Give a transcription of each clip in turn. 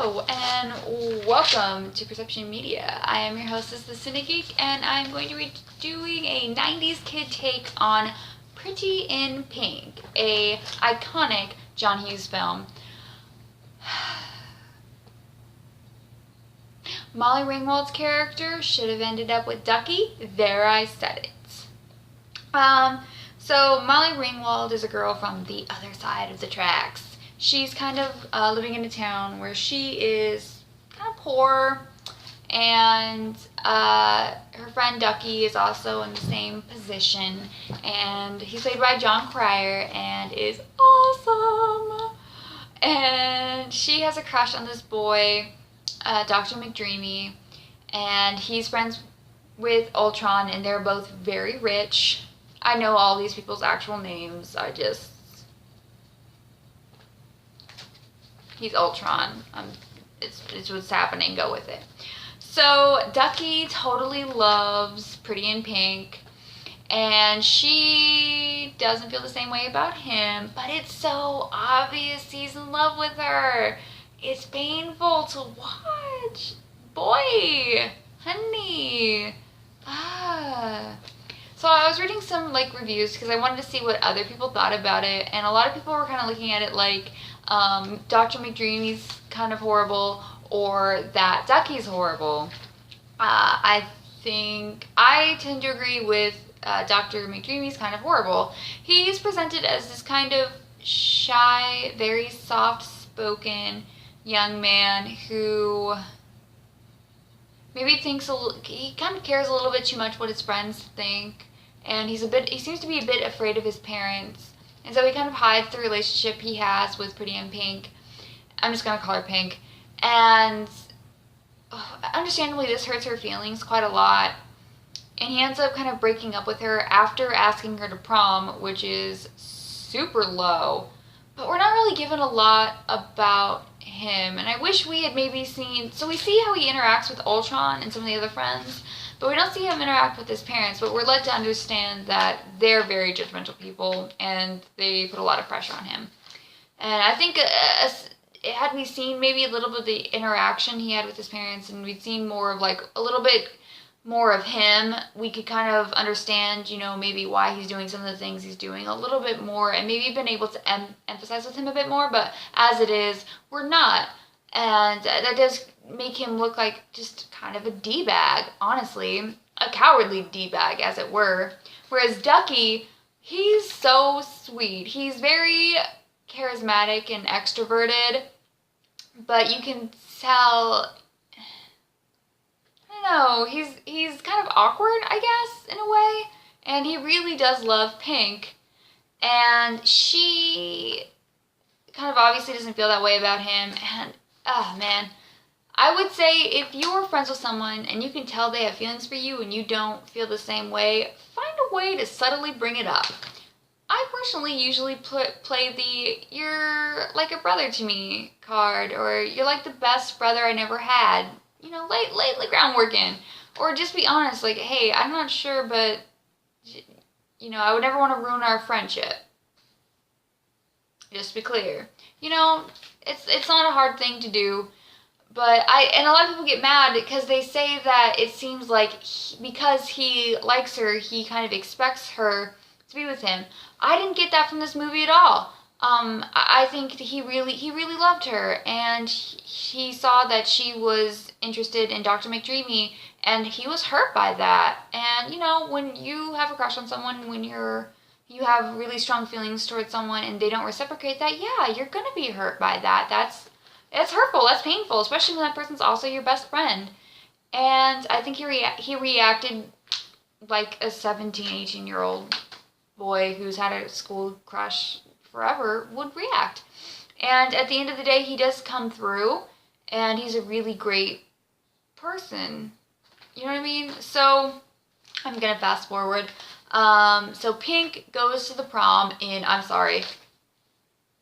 Hello and welcome to Perception Media. I am your hostess, the Cine Geek, and I'm going to be doing a 90s kid take on Pretty in Pink, a iconic John Hughes film. Molly Ringwald's character should have ended up with Ducky. There, I said it. So Molly Ringwald is a girl from the other side of the tracks. She's kind of living in a town where she is kind of poor, and her friend Ducky is also in the same position, and he's played by John Cryer and is awesome. And she has a crush on this boy, Dr. McDreamy, and he's friends with Ultron, and they're both very rich. I know all these people's actual names. He's Ultron. It's what's happening. Go with it. So Ducky totally loves Pretty in Pink, and she doesn't feel the same way about him, but it's so obvious he's in love with her. It's painful to watch. Boy, honey. So I was reading some reviews because I wanted to see what other people thought about it, and a lot of people were kind of looking at it like Dr. McDreamy's kind of horrible, or that Ducky's horrible. I think I tend to agree with Dr. McDreamy's kind of horrible. He's presented as this kind of shy, very soft-spoken young man who maybe he kind of cares a little bit too much what his friends think, and he seems to be a bit afraid of his parents. And so he kind of hides the relationship he has with Pretty in Pink. I'm just going to call her Pink. And understandably, this hurts her feelings quite a lot. And he ends up kind of breaking up with her after asking her to prom, which is super low. But we're not really given a lot about him. And I wish we had maybe seen... So we see how he interacts with Ultron and some of the other friends, but we don't see him interact with his parents, but we're led to understand that they're very judgmental people, and they put a lot of pressure on him. And I think had we seen maybe a little bit of the interaction he had with his parents, and we'd seen more of a little bit more of him, we could kind of understand, maybe why he's doing some of the things he's doing a little bit more, and maybe been able to emphasize with him a bit more, but as it is, we're not. And that does make him look like just kind of a D-bag, honestly. A cowardly D-bag, as it were. Whereas Ducky, he's so sweet. He's very charismatic and extroverted, but you can tell... I don't know, he's kind of awkward, I guess, in a way. And he really does love Pink. And she kind of obviously doesn't feel that way about him. And, oh man, I would say if you're friends with someone and you can tell they have feelings for you and you don't feel the same way, find a way to subtly bring it up. I personally usually play the "you're like a brother to me" card, or "you're like the best brother I never had." Lay the groundwork in. Or just be honest, hey, I'm not sure, but, I would never want to ruin our friendship. Just to be clear. It's not a hard thing to do. But and a lot of people get mad because they say that it seems like because he likes her, he kind of expects her to be with him. I didn't get that from this movie at all. I think he really loved her, and he saw that she was interested in Dr. McDreamy, and he was hurt by that. And, when you have a crush on someone, when you have really strong feelings towards someone and they don't reciprocate that, yeah, you're gonna be hurt by that. It's hurtful, that's painful, especially when that person's also your best friend. And I think he reacted like a 17, 18-year-old boy who's had a school crush forever would react. And at the end of the day, he does come through, and he's a really great person. You know what I mean? So I'm gonna fast forward. So Pink goes to the prom in, I'm sorry,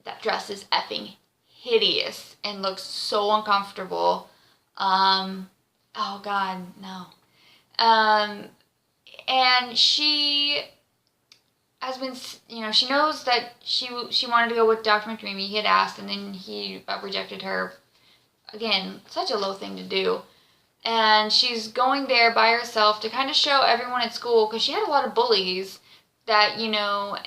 that dress is effing hideous and looks so uncomfortable. Oh God, no. And she has been, she knows that she wanted to go with Dr. McDreamy. He had asked, and then he rejected her again, such a low thing to do. And she's going there by herself to kind of show everyone at school, because she had a lot of bullies, that, you know,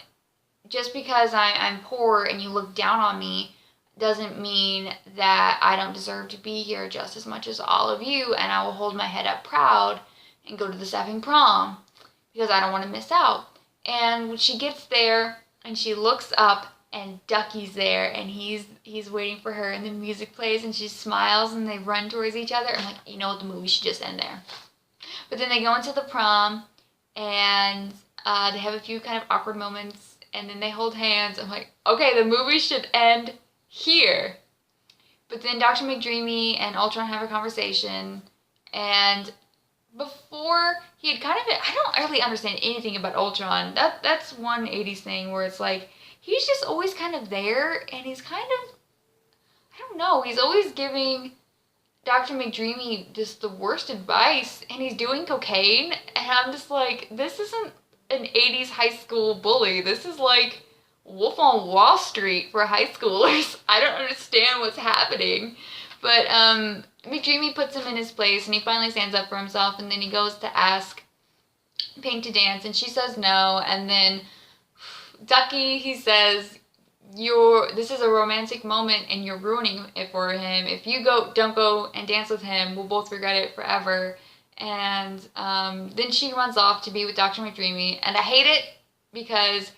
just because I'm poor and you look down on me doesn't mean that I don't deserve to be here just as much as all of you, and I will hold my head up proud and go to the effing prom because I don't want to miss out. And when she gets there and she looks up and Ducky's there and he's waiting for her, and the music plays and she smiles and they run towards each other. I'm like, you know what, the movie should just end there. But then they go into the prom and they have a few kind of awkward moments, and then they hold hands. I'm like, okay, the movie should end here. But then Dr. McDreamy and Ultron have a conversation, and before he had kind of, I don't really understand anything about Ultron. That's one 80s thing where it's like, he's just always kind of there, and he's kind of, I don't know, he's always giving Dr. McDreamy just the worst advice, and he's doing cocaine, and I'm just like, this isn't an 80s high school bully. This is like Wolf on Wall Street for high schoolers. I don't understand what's happening. But McDreamy puts him in his place, and he finally stands up for himself, and then he goes to ask Pink to dance, and she says no, and then Ducky, he says, this is a romantic moment, and you're ruining it for him. If you don't go and dance with him, we'll both regret it forever. And then she runs off to be with Dr. McDreamy, and I hate it because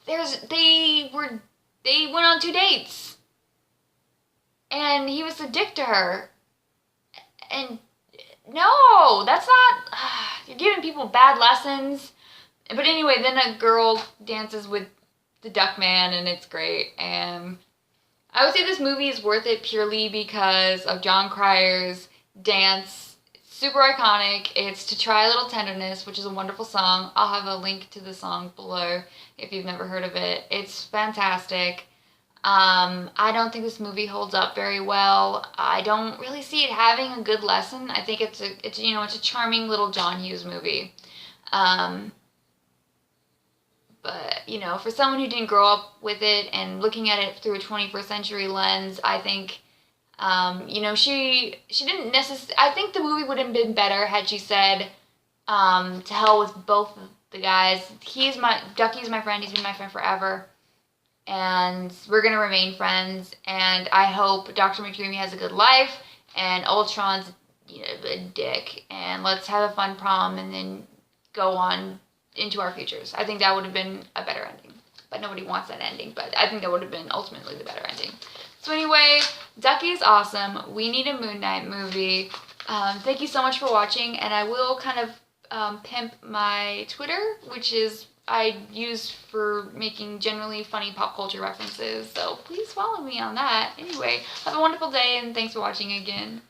they went on 2 dates, and he was a dick to her. And no, that's not, you're giving people bad lessons. But anyway, then a girl dances with the Duck Man, and it's great. And I would say this movie is worth it purely because of John Cryer's dance. Super iconic. It's To Try a Little Tenderness, which is a wonderful song. I'll have a link to the song below if you've never heard of it. It's fantastic. I don't think this movie holds up very well. I don't really see it having a good lesson. I think it's a charming little John Hughes movie. But, you know, for someone who didn't grow up with it and looking at it through a 21st century lens, I think, you know, she didn't necessarily, I think the movie would have been better had she said, to hell with both of the guys. Ducky's my friend, he's been my friend forever, and we're going to remain friends, and I hope Dr. McDreamy has a good life, and Ultron's, you know, a dick, and let's have a fun prom, and then go on into our futures. I think that would have been a better ending. But nobody wants that ending. But I think that would have been ultimately the better ending. So anyway, Ducky's awesome. We need a Moon Knight movie. Thank you so much for watching. And I will kind of pimp my Twitter, which is I use for making generally funny pop culture references. So please follow me on that. Anyway, have a wonderful day, and thanks for watching again.